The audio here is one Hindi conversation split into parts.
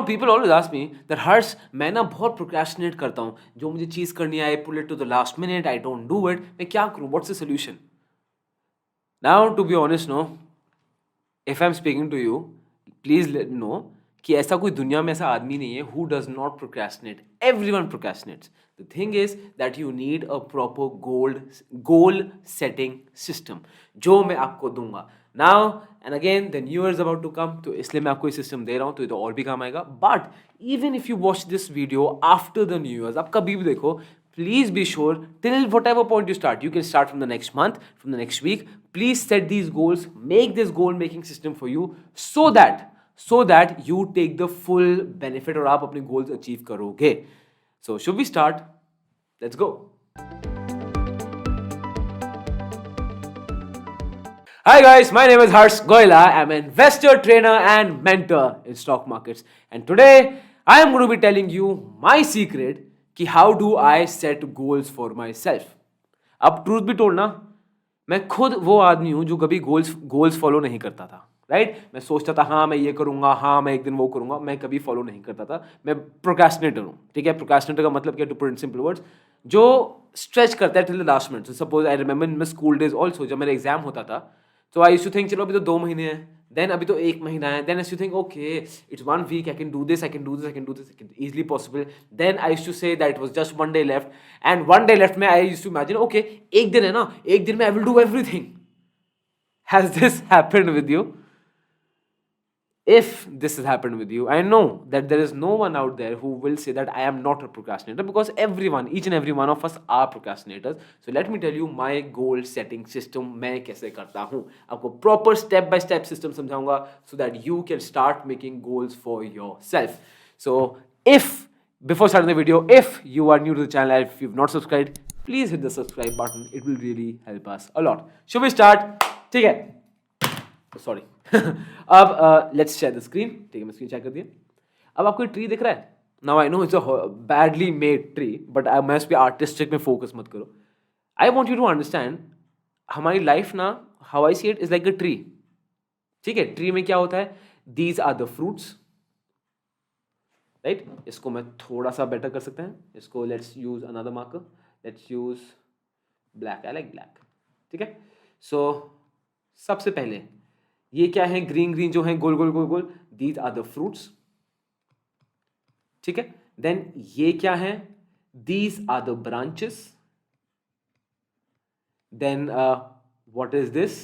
people always ask me that Harsh, मैं ना बहुत procrastinate करता हूँ, जो मुझे चीज़ करनी है, I pull it to the last minute, I don't do it. मैं क्या करूँ? What's the solution? Now, to be honest, no, if I'm speaking to you, please let me know कि ऐसा कोई दुनिया में ऐसा आदमी नहीं है who does not procrastinate. Everyone procrastinates. The thing is that you need a proper goal setting system जो मैं आपको दूंगा. Now and again the new year is about to come, तो इसलिए मैं आपको ये सिस्टम दे रहा हूँ, तो ये तो और भी काम आएगा. But even if you watch this video after the new year, आप कभी भी देखो, please be sure till whatever point you start, you can start from the next month, from the next week. Please set these goals, make this goal making system for you so that you take the full benefit और आप अपने goals achieve करोगे. So should we start? Let's go. Hi guys, my name is Harsh Goyla. I'm an investor, trainer and mentor in stock markets. And today I am going to be telling you my secret कि how do I set goals for myself. अब ट्रूथ भी टोल ना, मैं खुद वो आदमी हूँ जो कभी गोल्स फॉलो नहीं करता था, राइट? मैं सोचता था हाँ मैं ये करूँगा, हाँ मैं एक दिन वो करूँगा, मैं कभी फॉलो नहीं करता था. मैं प्रोक्रेस्टिनेटर हूँ, ठीक है? प्रोक्रेस्टिनेटर का मतलब क्या, to put in simple words, जो स्ट्रेच करता है till the last minute. Suppose I remember in my school days also, जब मेरा एग्जाम होता था तो आई यूज्ड टू थिंक चलो अभी तो 2 महीने हैं, देन अभी तो 1 महीना है, then I used to think okay it's 1 week, I can do this, I can do this, I can do this, easily possible. Then I used to say that it was just 1 day left, and 1 day left में I used to imagine okay एक दिन है ना, एक दिन में I will do everything. Has this happened with you? If this has happened with you, I know that there is no one out there who will say that I am not a procrastinator, because everyone, each and every one of us are procrastinators. So let me tell you my goal setting system, मैं कैसे करता हूँ. आपको proper step by step system समझाऊंगा so that you can start making goals for yourself. So before starting the video, if you are new to the channel, if you've not subscribed, please hit the subscribe button. It will really help us a lot. Should we start? ठीक है, सॉरी. अब लेट्स शेयर द स्क्रीन. ठीक है, मैं स्क्रीन शेयर कर दिया. अब आपको ट्री दिख रहा है? Now I know it's a badly made tree, but मैं उस पर आर्टिस्टिक में फोकस मत करो. I want you to understand हमारी लाइफ ना, how I see it is like a tree. ठीक है, ट्री में क्या होता है? These are the fruits, right? इसको मैं थोड़ा सा बेटर कर सकते हैं. इसको let's use another marker, let's use black, I like black. ठीक है, सो सबसे पहले ये क्या है? ग्रीन ग्रीन जो है, गोल गोल गोल गोल, दीज आर द फ्रूट्स. ठीक है, देन ये क्या है? These are the branches. Then what is this?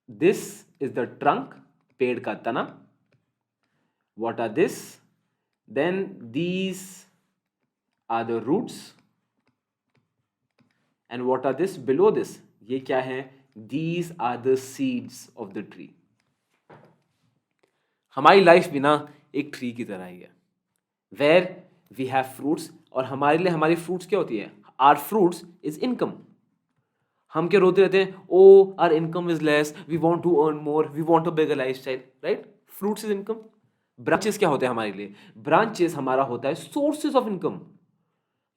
This is the trunk, पेड़ का तना. What are this? Then these are the roots. And what are this below this? ये क्या है? These are the seeds of the tree. हमारी लाइफ भी ना एक ट्री की तरह ही है, where we have fruits. और हमारे लिए हमारी फ्रूट्स क्या होती है? Our fruits is income. हम क्या रोते रहते हैं? Oh, our income is less, we want to earn more, we want a bigger lifestyle, right? Fruits is income. Branches क्या होते हैं हमारे लिए? ब्रांचेस हमारा होता है sources of income.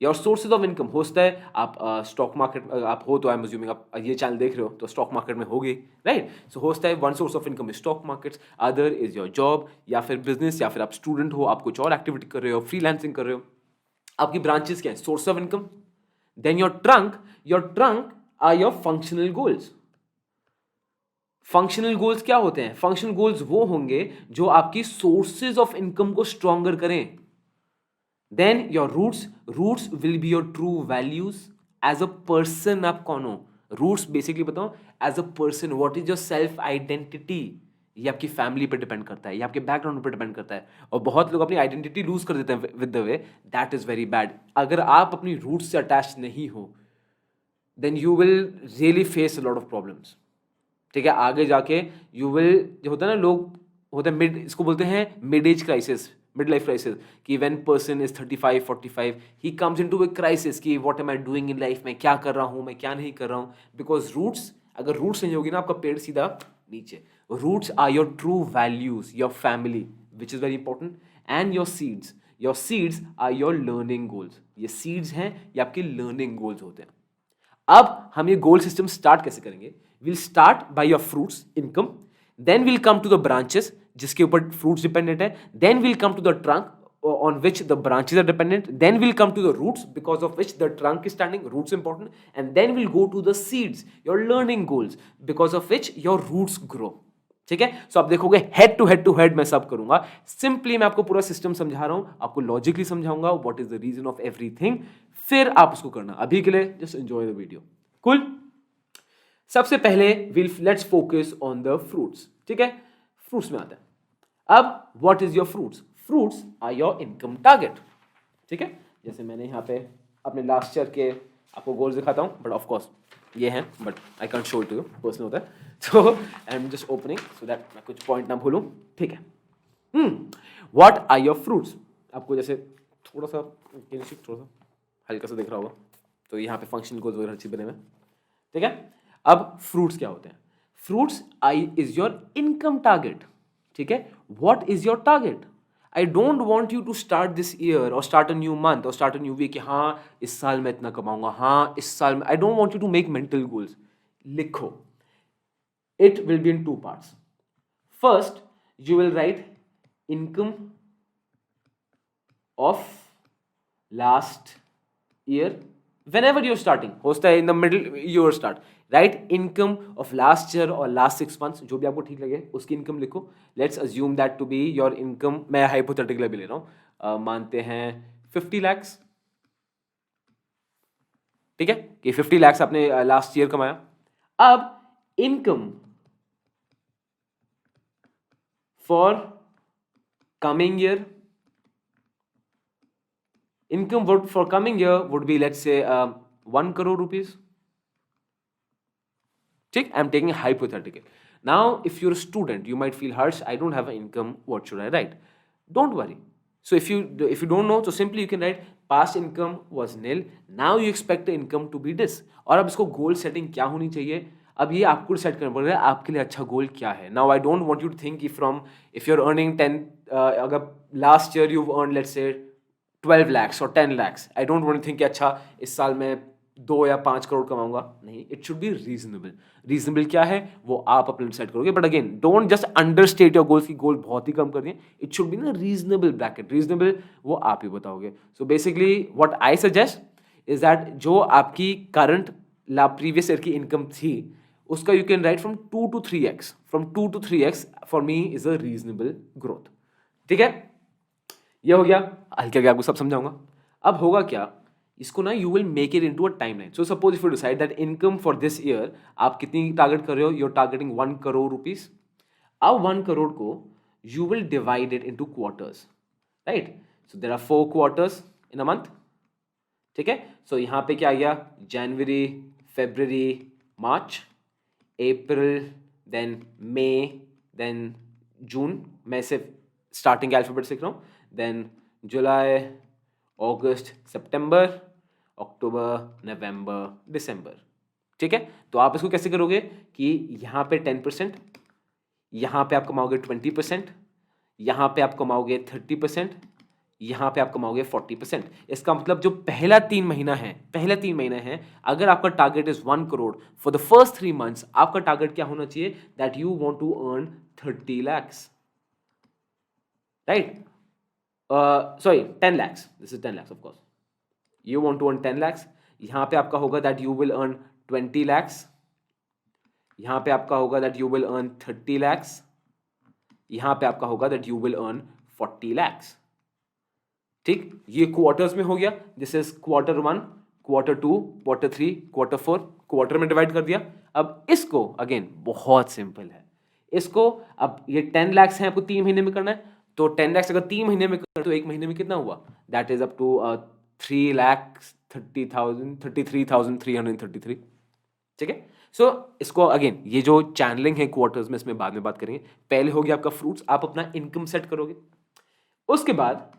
Your sources of income होता है, आप स्टॉक मार्केट आप हो तो आई एम अज्यूमिंग आप ये चैनल देख रहे हो तो स्टॉक मार्केट में होगी, राइट? सो होता है one source of income is stock markets, other is your job या फिर बिजनेस, या फिर आप स्टूडेंट हो, आप कुछ और एक्टिविटी कर रहे हो, फ्रीलांसिंग कर रहे हो. आपकी ब्रांचेस क्या है? Source of income. Then your trunk are your functional goals. Functional goals क्या होते हैं? फंक्शनल गोल्स वो होंगे जो आपकी सोर्सेज ऑफ इनकम को स्ट्रॉन्गर करें. Then your roots will be your true values as a person. आप कौन हो? Roots basically बताओ, as a person what is your self identity. ये आपकी फैमिली पे डिपेंड करता है, ये आपके बैकग्राउंड पे डिपेंड करता है. और बहुत लोग अपनी आइडेंटिटी लूज कर देते हैं with the way. That is very bad. अगर आप अपनी रूट्स से अटैच नहीं हो, then you will really face a lot of problems. ठीक है, आगे जाके यू विल, जो होता है ना, लोग होता है मिड, इसको बोलते हैं mid age crisis, mid life crisis, कि when person is 35 45 he comes into a crisis कि what am I doing in life, मैं क्या कर रहा हूँ, मैं क्या नहीं कर रहा हूँ. बिकॉज रूट्स, अगर रूट्स नहीं होगी ना, आपका पेड़ सीधा नीचे. Roots are your true values, your family which is very important, and your seeds are your learning goals. ये सीड्स हैं, ये आपके लर्निंग गोल्स होते हैं. अब हम ये गोल सिस्टम स्टार्ट कैसे करेंगे? Will start by your fruits, income, then will come to the branches, जिसके ऊपर फ्रूट्स डिपेंडेंट है, then will come to the trunk on which the branches are dependent, then we'll come to the roots because of which the trunk is standing, roots important, and then we'll go to the seeds, your learning goals, because of which your roots grow. ठीक है, सो आप देखोगे हेड टू हेड मैं सब करूंगा. सिंपली मैं आपको पूरा सिस्टम समझा रहा हूं, आपको लॉजिकली समझाऊंगा what is the reason of everything, फिर आप उसको करना. अभी के लिए just enjoy the video. Cool. सबसे पहले let's focus on the fruits. ठीक है, फ्रूट्स में आता है. अब what is your fruits? Fruits are your income target. ठीक है, जैसे मैंने यहाँ पे अपने लास्ट ईयर के आपको गोल्स दिखाता हूँ, बट ऑफ कोर्स ये हैं, but I can't show it to you, personal होता है. तो I am just opening so that मैं कुछ पॉइंट ना भूलूं. ठीक है. What are your fruits? आपको जैसे थोड़ा सा हल्का सा दिख रहा होगा, तो यहाँ पे फंक्शन गोल्स वगैरह अच्छी बने हुए. ठीक है, अब फ्रूट्स क्या होते हैं? Fruits I is your income target. ठीक है, what is your target? I don't want you to start this year or start a new month or start a new week कि हाँ इस साल मैं इतना कमाऊंगा, हाँ इस साल में. I don't want you to make mental goals. लिखो. It will be in two parts. First, you will write income of last year. Whenever you're starting, होता है in the middle you start. Right, income of last year और लास्ट 6 months, जो भी आपको ठीक लगे उसकी इनकम लिखो. Let's assume that to be your income. मैं हाइपोथेटिकली भी ले रहा हूँ, मानते हैं 50 lakhs. ठीक है, कि 50 lakhs आपने लास्ट ईयर कमाया. अब income for coming year, income for coming year would be let's say 1 crore rupees. ठीक, I'm taking a hypothetical. Now, if you're a student, you might feel harsh. I don't have an income. What should I write? Don't worry. So if you don't know, so simply you can write past income was nil. Now you expect the income to be this. और अब इसको goal setting क्या होनी चाहिए? अब ये आपको सेट करना पड़ेगा आपके लिए अच्छा गोल क्या है. Now I don't want you to think if you're earning 10, अगर last year you've earned let's say 12 lakhs or 10 lakhs. I don't want to think कि अच्छा इस साल में 2 या 5 करोड़ कमाऊंगा. नहीं, it should be reasonable. Reasonable क्या है वो आप अपने सेट करोगे. But again don't just understate your goals की गोल बहुत ही कम कर दिए. इट शुड बी ना रीजनेबल ब्रैकेट. रीजनेबल वो आप ही बताओगे. So basically what I suggest is that जो आपकी करंट प्रीवियस ईयर की इनकम थी उसका you can right from 2 to 3x. From 2 to 3x for me is a reasonable growth. ठीक है, ये हो गया. हल्के हल्के आपको सब समझाऊंगा. अब होगा क्या, इसको ना you will make it into a timeline. So suppose if you decide that income for this year आप कितनी टारगेट कर रहे हो, you are targeting 1 crore rupees. अब 1 crore को you will divide it into quarters. Right, so there are 4 quarters in a month. ठीक है, सो यहाँ पे क्या आ गया, January, February, March, April, then May, then June. मैं सिर्फ स्टार्टिंग अल्फाबेट लिख रहा हूँ. देन जुलाई, अगस्त, सितंबर, अक्टूबर, नवंबर, दिसंबर. ठीक है, तो आप इसको कैसे करोगे कि यहाँ पे 10%, यहाँ पे आप कमाओगे 20%, यहाँ पे आप कमाओगे 30%, यहाँ पे आप कमाओगे 40%. इसका मतलब जो पहला 3 महीना है, अगर आपका target is 1 crore for the first 3 months, आपका टारगेट क्या होना चाहिए, that you want to earn 30 lakhs. Right, sorry 10 lakhs. This is 10 lakhs of course. You want to earn 10 lakhs. यहाँ पे आपका होगा that you will earn 20 lakhs. यहाँ पे आपका होगा that you will earn 30 lakhs. यहाँ पे आपका होगा that you will earn 40 lakhs. ठीक, ये क्वार्टर्स में हो गया. This is quarter 1, quarter 2, quarter 3, quarter 4. Quarter में डिवाइड कर दिया. अब इसको अगेन बहुत सिंपल है. इसको अब ये 10 lakhs है, आपको 3 महीने में करना है. तो 10 lakhs अगर 3 महीने में कर तो 1 महीने में कितना हुआ, दैट इज अप टू 3,33,333. ठीक है, सो इसको अगेन ये जो चैनलिंग है क्वार्टर्स में, इसमें बाद में बात करेंगे. पहले हो गया आपका फ्रूट्स, आप अपना इनकम सेट करोगे. उसके बाद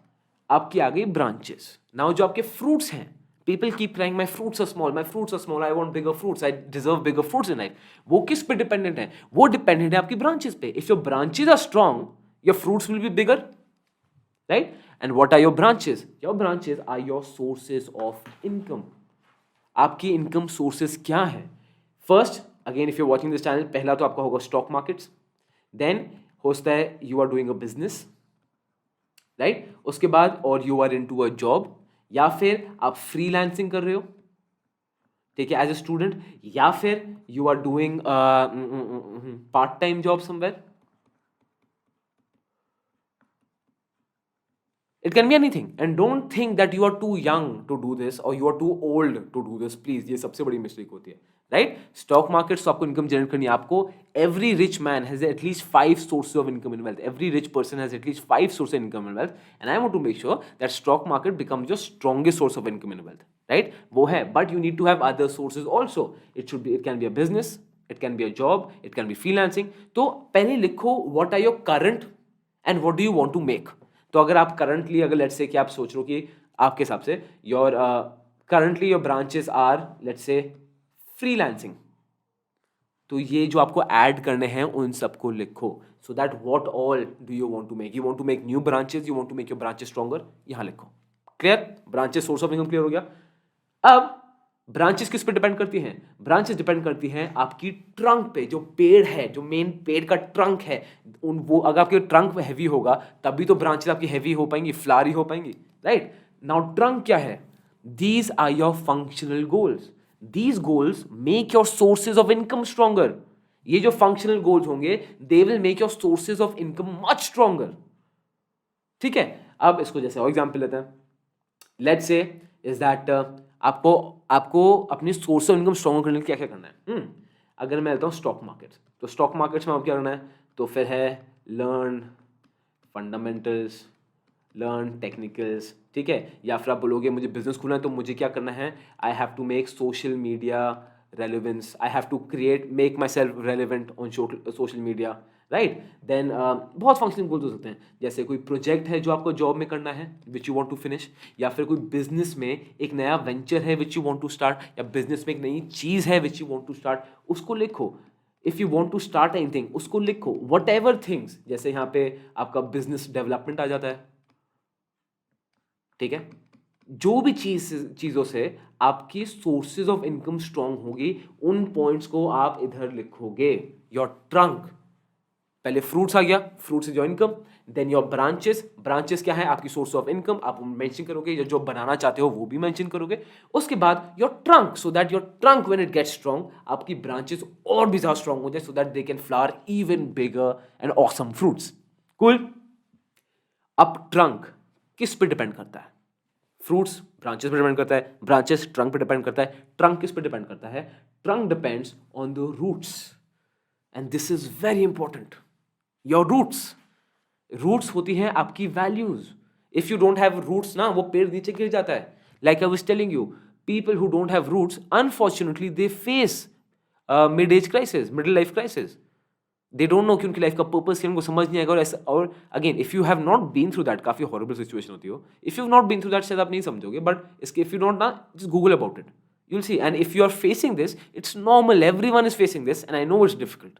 आपकी आ गई ब्रांचेस. नाउ जो आपके फ्रूट्स हैं, people keep crying my fruits are small, I want bigger fruits, I deserve bigger fruits in life. वो किस पे डिपेंडेंट है, वो डिपेंडेंट है आपकी ब्रांचेस पे. If your branches are strong, your fruits will be bigger, right? And what are your branches? Your branches are your sources of income. आपकी income sources क्या है? First, again if you're watching this channel, पहला तो आपका होगा stock markets. Then हो सकता है you are doing a business, right, उसके बाद और you are into a job, या फिर आप फ्रीलांसिंग कर रहे हो, ठीक है, एज अ स्टूडेंट, या फिर you are doing part time job somewhere. It can be anything, and don't think that you are too young to do this or you are too old to do this. Please, ये सबसे बड़ी मिस्टेक होती है, राइट. स्टॉक मार्केट से आपको इनकम जनरेट करनी है. आपको every rich man has at least 5 sources of income and wealth. Every rich person has at least 5 sources of income and wealth, and I want to make sure that stock market becomes your strongest source of income and wealth, right? वो है, but you need to have other sources also. It can be a business, it can be a job, it can be freelancing. तो पहले लिखो what are your current and what do you want to make. तो अगर आप करंटली, अगर लेट्स से कि आप सोच रहे हो कि आपके हिसाब से your currently your branches are let's say freelancing, तो ये जो आपको ऐड करने हैं उन सबको लिखो. So that what all do you want to make. You want to make new branches, you want to make your branches stronger, यहां लिखो. Clear? Branches source of income clear हो गया. अब ब्रांचेस किस पे डिपेंड करती हैं? ब्रांचेस डिपेंड करती हैं आपकी ट्रंक पे. जो पेड़ है, जो मेन पेड़ का ट्रंक है, वो अगर आपके ट्रंक हैवी होगा तभी तो ब्रांचेस आपकी हैवी हो पाएंगी, फ्लारी हो पाएंगी, राइट. नाउ ट्रंक क्या है? These are your functional goals. These goals make your sources of income stronger. ये जो फंक्शनल गोल्स होंगे they will make your sources of income much stronger. ठीक है, अब इसको जैसे और एग्जाम्पल लेते हैं. लेट्स से इज दैट आपको अपनी सोर्स ऑफ इनकम स्ट्रॉन्ग करने के लिए क्या क्या करना है. अगर मैं लेता हूँ स्टॉक मार्केट, तो स्टॉक मार्केट्स में आपको क्या करना है? तो फिर है लर्न फंडामेंटल्स, लर्न टेक्निकल्स, ठीक है. या फिर आप बोलोगे मुझे बिजनेस खोलना है तो मुझे क्या करना है? I have to make social media relevance, I have to make myself relevant on social media, right. Then बहुत फंक्शनल गोल्स हो सकते हैं, जैसे कोई प्रोजेक्ट है जो आपको जॉब में करना है which you want to finish, या फिर कोई बिजनेस में एक नया वेंचर है which you want to start, या बिजनेस में एक नई चीज़ है which you want to start, उसको लिखो. If you want to start anything उसको लिखो. वट एवर थिंग्स, जैसे यहाँ पे आपका बिजनेस डेवलपमेंट आ जाता है, ठीक है. जो भी चीज़ों से आपकी सोर्सेज ऑफ इनकम स्ट्रॉन्ग होगी उन पॉइंट्स को आप इधर लिखोगे. योर ट्रंक, पहले फ्रूट्स आ गया, fruits is your income. Then your branches, branches क्या है? आपकी सोर्स ऑफ इनकम, आप मेंशन करोगे, या जो बनाना चाहते हो वो भी मेंशन करोगे. उसके बाद your trunk, so that your trunk when it gets strong आपकी ब्रांचेस और भी ज्यादा स्ट्रॉन्ग हो जाए, so that they can flower even bigger and awesome fruits. Cool. अब ट्रंक किस पे डिपेंड करता है? फ्रूट्स ब्रांचेस पे डिपेंड करता है, ब्रांचेस ट्रंक पे डिपेंड करता है. ट्रंक किस पे डिपेंड करता है? Trunk depends on the roots, and this is very important. Your roots होती हैं आपकी values. If you don't have roots ना, वो पेड़ नीचे गिर जाता है. Like I was telling you, people who don't have roots unfortunately they face mid age crisis, middle life crisis. They don't know कि उनकी लाइफ का पर्पस क्या, उनको समझ नहीं आएगा. और ऐसा, और again if you have not been through that, काफी हॉरिबल सिचुएशन होती हो. If you not been through that शायद आप नहीं समझोगे, बट इसके इफ यू नॉट ना, just Google about it, you'll see. And if you are facing this, it's normal, everyone is facing this, and I know it's difficult.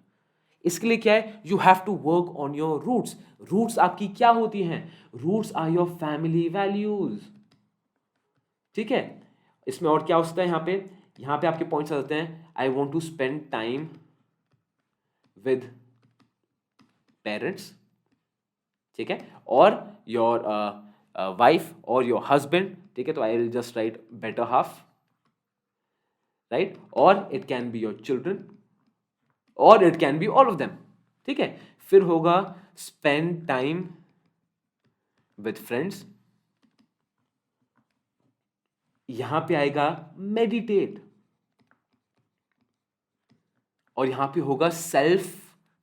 इसके लिए क्या है? You have to work on your roots. Roots आपकी क्या होती हैं? Roots are your family values. ठीक है. इसमें और क्या हो सकता है? यहाँ पे आपके पॉइंट्स आ जाते हैं. I want to spend time with parents, ठीक है, और your wife or your husband, ठीक है. तो I will just write better half, right? Or it can be your children, or it can be all of them, ठीक है. फिर होगा spend time with friends. यहां पे आएगा meditate, और यहां पे होगा self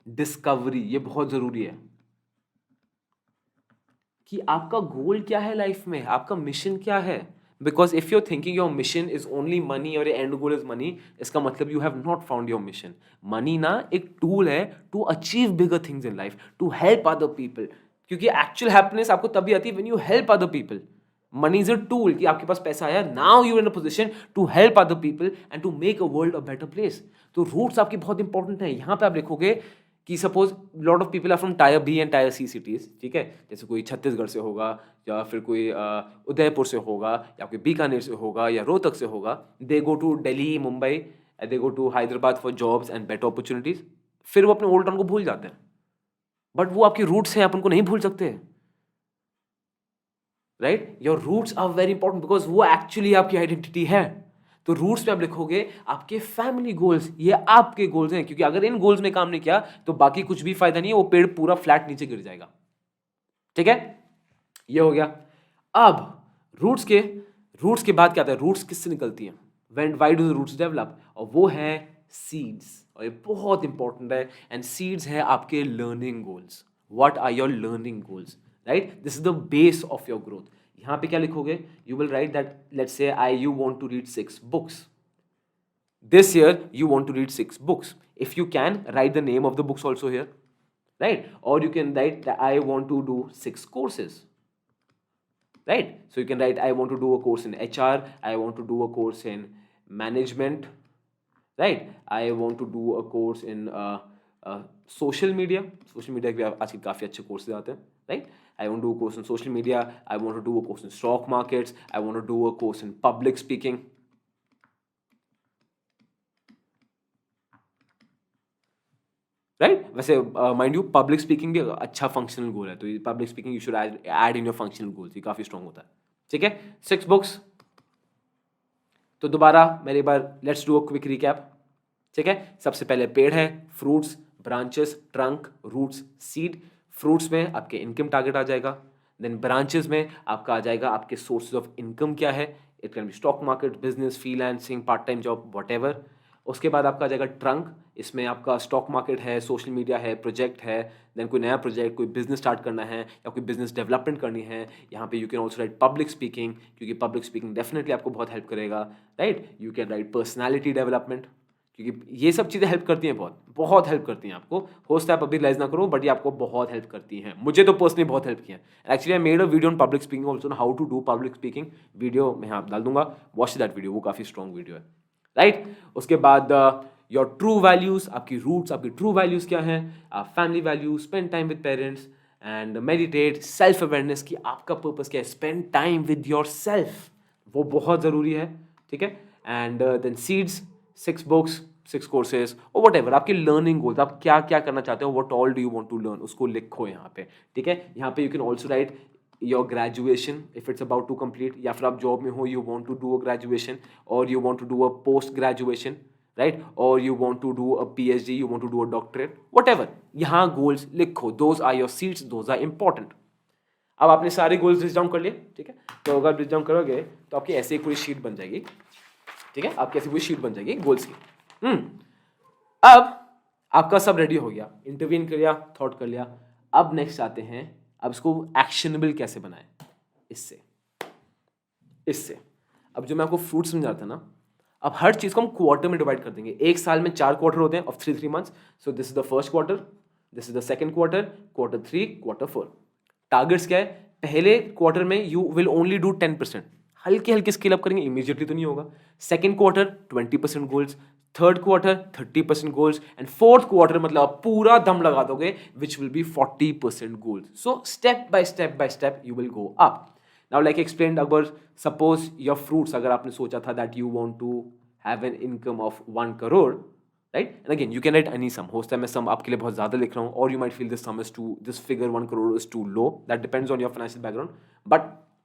discovery. ये बहुत जरूरी है कि आपका गोल क्या है लाइफ में, आपका मिशन क्या है. Because if you are thinking your mission is only money और एंड गोल इज मनी, इसका मतलब you have not found your mission. Money ना एक टूल है to achieve bigger things in life, to help other people. क्योंकि एक्चुअल हैप्पीनेस आपको तभी आती है when you help other people. Money is a tool कि आपके पास पैसा आया, now you in a position to help other people and to make a world a better place. तो रूट्स आपकी बहुत इंपॉर्टेंट है. यहाँ पे आप लिखोगे कि suppose lot of people are from tier B and tier C cities, ठीक है. जैसे कोई छत्तीसगढ़ से होगा, या फिर कोई उदयपुर से होगा, या कोई बीकानेर से होगा, या रोहतक से होगा. They go to Delhi, Mumbai, they go to Hyderabad for jobs and better opportunities. फिर वो अपने ओल्ड टाउन को भूल जाते हैं. बट वो आपके रूट्स हैं, आप उनको नहीं भूल सकते, right? Your roots are very important because वो एक्चुअली आपकी आइडेंटिटी है। तो रूट्स पे आप लिखोगे आपके फैमिली गोल्स, ये आपके गोल्स हैं, क्योंकि अगर इन गोल्स में काम नहीं किया तो बाकी कुछ भी फायदा नहीं है, वो पेड़ पूरा फ्लैट नीचे गिर जाएगा। ठीक है, ये हो गया। अब रूट्स के बाद क्या आता है? रूट्स किससे निकलती हैं? When why do the roots develop? और वो है सीड्स, और ये बहुत इंपॉर्टेंट है। एंड सीड्स है आपके learning goals. What are your learning goals, right? This is the base of your growth. यहां पे क्या लिखोगे? You will write that let's say I you want to read 6 books this year. You want to read 6 books. If you can, write the name of the books also here, right? Or you can write that I want to do 6 courses, right? So you can write I want to do a course in HR, I want to do a course in management, right? I want to do a course in social media. Social media भी आजकल काफ़ी अच्छे कोर्सेज आते हैं, right? I want to do a course in social media, I want to do a course in stock markets, I want to do a course in public speaking, right? वैसे माइंड यू पब्लिक स्पीकिंग भी अच्छा फंक्शनल गोल है, तो ये public speaking you should add in your functional goals, ये काफी स्ट्रांग होता है। ठीक है, 6 बुक्स। तो दोबारा मेरे बार let's do a quick recap. ठीक है, सबसे पहले पेड़ है, fruits, branches, trunk, roots, seed. Fruits में आपके इनकम टारगेट आ जाएगा। देन ब्रांचेस में आपका आ जाएगा आपके सोर्सेज ऑफ इनकम क्या है। It can be stock market, business, freelancing, part time job, whatever. उसके बाद आपका आ जाएगा ट्रंक, इसमें आपका स्टॉक मार्केट है, सोशल मीडिया है, प्रोजेक्ट है, देन कोई नया प्रोजेक्ट, कोई बिजनेस स्टार्ट करना है या कोई बिजनेस डेवलपमेंट करनी है। यहाँ पे you can also right public speaking, क्योंकि पब्लिक स्पीकिंग डेफिनेटली आपको बहुत हेल्प करेगा, right? You can right personality development, क्योंकि ये सब चीज़ें हेल्प करती हैं, बहुत बहुत हेल्प करती हैं आपको। हो सकता है आप अभी रियलाइज ना करो, बट ये आपको बहुत हेल्प करती हैं। मुझे तो पर्सनली बहुत हेल्प किया है। Actually I made a video on public speaking also, how to do public speaking. Video मैं यहाँ डाल दूंगा, वॉच दैट वीडियो, वो काफ़ी स्ट्रॉन्ग वीडियो है, राइट? उसके बाद योर ट्रू वैल्यूज, आपकी रूट्स, आपकी ट्रू वैल्यूज क्या हैं? Family values, spend time with parents and meditate, self awareness की आपका पर्पस क्या है, spend time with yourself, वो बहुत ज़रूरी है। ठीक है, and then seeds, 6 books, 6 courses और वट एवर आपके लर्निंग गोल्स, आप क्या क्या करना चाहते हो, what all do you want to learn, उसको लिखो यहाँ पे। ठीक है, यहाँ पे you can also write your graduation if it's about to complete, या फिर आप जॉब में हो, you want to do a graduation और you want to do a post graduation, right? और you want to do a PhD, you want to do a doctorate, whatever, यहाँ गोल्स लिखो। Those are your seeds, those are important. अब आपने सारे गोल्स लिस्ट डाउन कर लिए, ठीक है? तो अगर लिस्ट डाउन करोगे तो आपकी ऐसे ही पूरी शीट बन जाएगी। ठीक है, आपकी ऐसी पूरी शीट बन जाएगी गोल्स की। अब आपका सब रेडी हो गया, इंटरवीन कर लिया, थॉट कर लिया। अब नेक्स्ट आते हैं, अब इसको एक्शनेबल कैसे बनाएं। इससे अब जो मैं आपको फ्रूट समझा रहा था ना, अब हर चीज को हम क्वार्टर में डिवाइड कर देंगे। एक साल में 4 क्वार्टर होते हैं of 3 months. So this is the first quarter, this is the second quarter, quarter 3, quarter 4। Targets क्या है? पहले क्वार्टर में यू विल ओनली डू 10%, हल्के हल्के स्केल अप करेंगे, इमीडिएटली तो नहीं होगा। Second quarter 20% goals, third quarter 30% goals, and fourth quarter मतलब आप पूरा दम लगा दोगे, which will be 40% goals. So step by step you will go up. Now like explained, अगर सपोज योर फ्रूट्स, अगर आपने सोचा था that you want to have an income of 1 crore, right? And again you can write any sum, हो सकता है मैं सम आपके लिए बहुत ज्यादा लिख रहा हूँ, और you might feel this sum is too, this figure 1 crore is too low, that depends on your financial background, but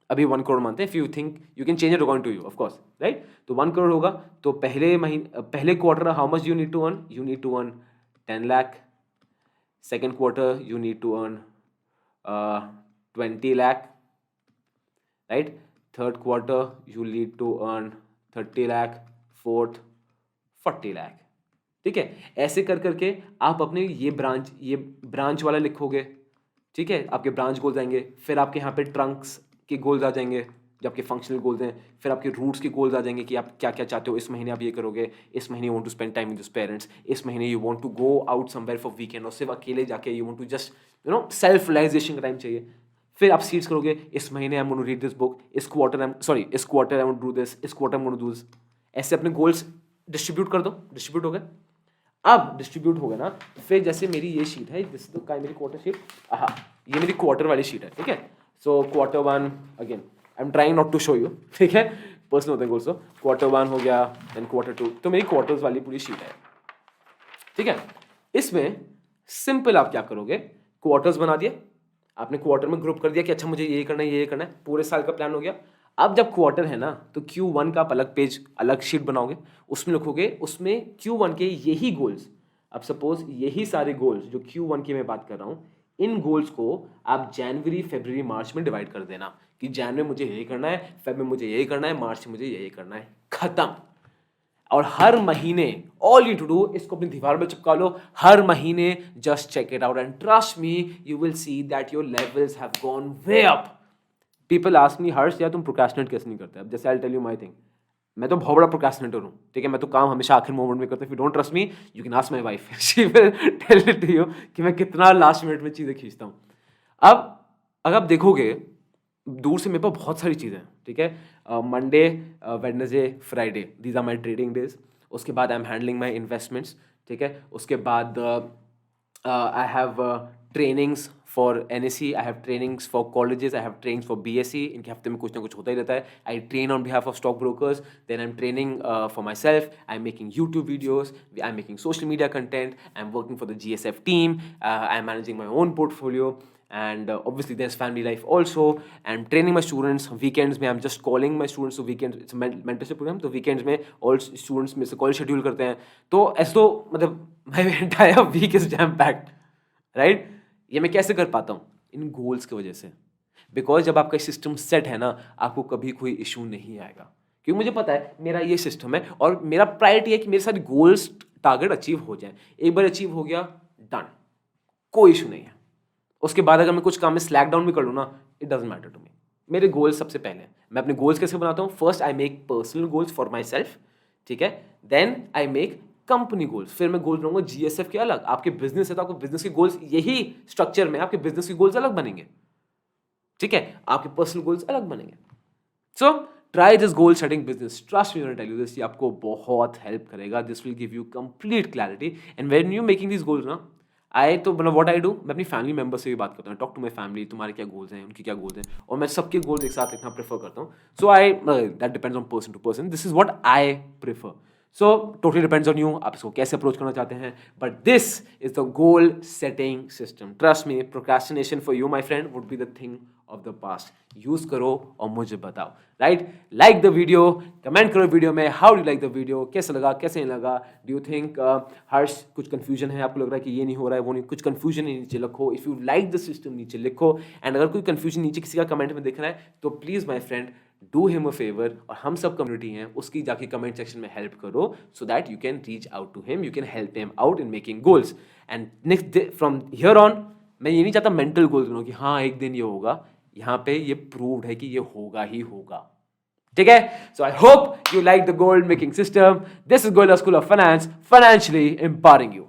अभी 1 करोड़ मानते हैं। If you think you can change it according to you, of course, right? तो 1 करोड़ होगा, तो पहले quarter how much you need to earn? You need to earn 10 lakh. Second quarter you need to earn 20 lakh, right? Third quarter you need to earn 30 lakh, fourth 40 lakh। ठीक है, ऐसे कर करके आप अपने ये ब्रांच वाला लिखोगे। ठीक है, आपके ब्रांच गोल्स आएंगे, फिर आपके यहाँ पे ट्रंक्स के गोल्स आ जाएंगे जो आपके फंक्शनल गोल्स हैं, फिर आपके रूट्स के गोल्स आ जाएंगे कि आप क्या क्या चाहते हो। इस महीने आप ये करोगे, इस महीने you want to spend time with parents, इस महीने you want to go out somewhere for weekend, और सिर्फ अकेले जाके you want to just self realization का टाइम चाहिए। फिर आप सीड्स करोगे, इस महीने I am going to read this book, इस quarter I want to do this, इस quarter I want to do this. ऐसे अपने गोल्स डिस्ट्रीब्यूट कर दो। डिस्ट्रीब्यूट हो गए, अब डिस्ट्रीब्यूट हो गया ना, फिर जैसे मेरी ये शीट है, दिस तो मेरी क्वार्टर शीट, हाँ ये मेरी क्वार्टर वाली शीट है। ठीक है, so quarter 1 again I am trying not to show you, ठीक है, पर्सनल होते हैं गोल्स। क्वार्टर 1 हो गया, देन क्वार्टर 2, तो मेरी क्वार्टर्स वाली पूरी शीट है। ठीक है, इसमें सिंपल आप क्या करोगे क्वार्टर्स बना दिया, आपने क्वार्टर में ग्रुप कर दिया कि अच्छा मुझे ये करना है, ये करना है, पूरे साल का प्लान हो गया। अब जब क्वार्टर है ना, तो Q1 का आप अलग पेज, अलग शीट बनाओगे, उसमें लिखोगे, उसमें Q1 के यही गोल्स, अब सपोज यही सारे गोल्स जो Q1 की मैं बात कर रहा हूँ, इन गोल्स को आप जनवरी, फरवरी, मार्च में डिवाइड कर देना कि जैन में मुझे यही करना है, फेब में मुझे यही करना है, मार्च में मुझे यही करना है, खत्म। और हर महीने ऑल यू टू डू, इसको अपनी दीवार में चिपका लो, हर महीने just check it out and trust me, you will see that your levels have gone way up. People ask me, Harsh यार तुम प्रोक्रेस्टिनेट कैसे नहीं करते? अब जैसे I tell you my thing, मैं तो बहुत बड़ा प्रोक्रेस्टिनेटर हूँ, ठीक है, मैं तो काम हमेशा आखिर मोमेंट में करता हूँ। If you don't trust me, you can ask my wife, she will tell it to you कि मैं कितना लास्ट मिनट में चीज़ें खींचता हूँ। अब अगर आप देखोगे दूर से, मेरे पास बहुत सारी चीज़ें हैं, ठीक है, Monday, Wednesday, Friday, these are my trading days. उसके बाद I am handling my investments, ठीक है, उसके बाद I have trainings for NSE, I have trainings for colleges, I have trainings for BSc, इनके हफ्ते में कुछ ना कुछ होता ही रहता है। I train on behalf of stock brokers, then I'm training for myself, I'm making YouTube videos, I'm making social media content, I'm working for the GSF team, I'm managing my own portfolio, and obviously there's family life also. I'm training my students weekends में, I'm just calling my students, so weekends it's a mentorship program, तो weekends में all students में से कॉल शेड्यूल करते हैं। तो ऐसे तो मतलब my entire week is jam packed, right? ये मैं कैसे कर पाता हूँ? इन गोल्स की वजह से, बिकॉज जब आपका सिस्टम सेट है ना, आपको कभी कोई इशू नहीं आएगा, क्योंकि मुझे पता है मेरा ये सिस्टम है और मेरा प्रायोरिटी है कि मेरे सारे गोल्स टारगेट अचीव हो जाए। एक बार अचीव हो गया, डन, कोई इशू नहीं है। उसके बाद अगर मैं कुछ काम में स्लैक डाउन भी कर लूँ ना, it doesn't matter to me. मेरे गोल्स सबसे पहले हैं। मैं अपने गोल्स कैसे बनाता हूँ? First I make personal goals for myself, ठीक है, then I make company goals, फिर मैं गोल्स बनाऊंगा GSF के अलग। आपके बिजनेस है तो आपको बिजनेस के गोल्स, यही स्ट्रक्चर में आपके बिजनेस के गोल्स अलग बनेंगे, ठीक है, आपके पर्सनल गोल्स अलग बनेंगे। So try this goal setting business, trust me when I tell you this, ये आपको बहुत हेल्प करेगा। This will give you complete clarity, and when you making this goals ना, तो मतलब व्हाट आई डू, मैं अपनी फैमिली मेंबर से भी बात करता हूँ, टॉक टू माई फैमिली, तुम्हारे क्या गोल्स हैं, उनके क्या गोल्स हैं, और मैं सबके गोल्स एक साथ लिखना प्रेफर करता हूँ। So I that depends on person to person, this is what I prefer. So totally depends on you, आप इसको कैसे अप्रोच करना चाहते हैं, but this is the goal setting system. Trust me, procrastination for you my friend would be the thing of the past. Use करो और मुझे बताओ, right? Like the video, comment करो वीडियो में, how do like the video, कैसे लगा, कैसे नहीं लगा, डू यू थिंक हर्ष कुछ कंफ्यूजन है, आपको लग रहा है कि ये नहीं हो रहा है, वो नहीं, कुछ कंफ्यूजन है नीचे लिखो। If you like the system नीचे लिखो, एंड अगर कोई कंफ्यूजन नीचे किसी का कमेंट में दिख रहा है तो please my friend do him a favour, और हम सब कम्युनिटी हैं उसकी, जाके कमेंट सेक्शन में हेल्प करो, so that you can reach out to him, you can help him out in making goals. And next from here on, मैं ये नहीं चाहता मेंटल गोल्स बनाऊं कि हाँ एक दिन ये होगा, यहाँ पे ये प्रूव्ड है कि ये होगा ही होगा, ठीक है? So I hope you like the goal making system. This is Goela School of Finance, financially empowering you.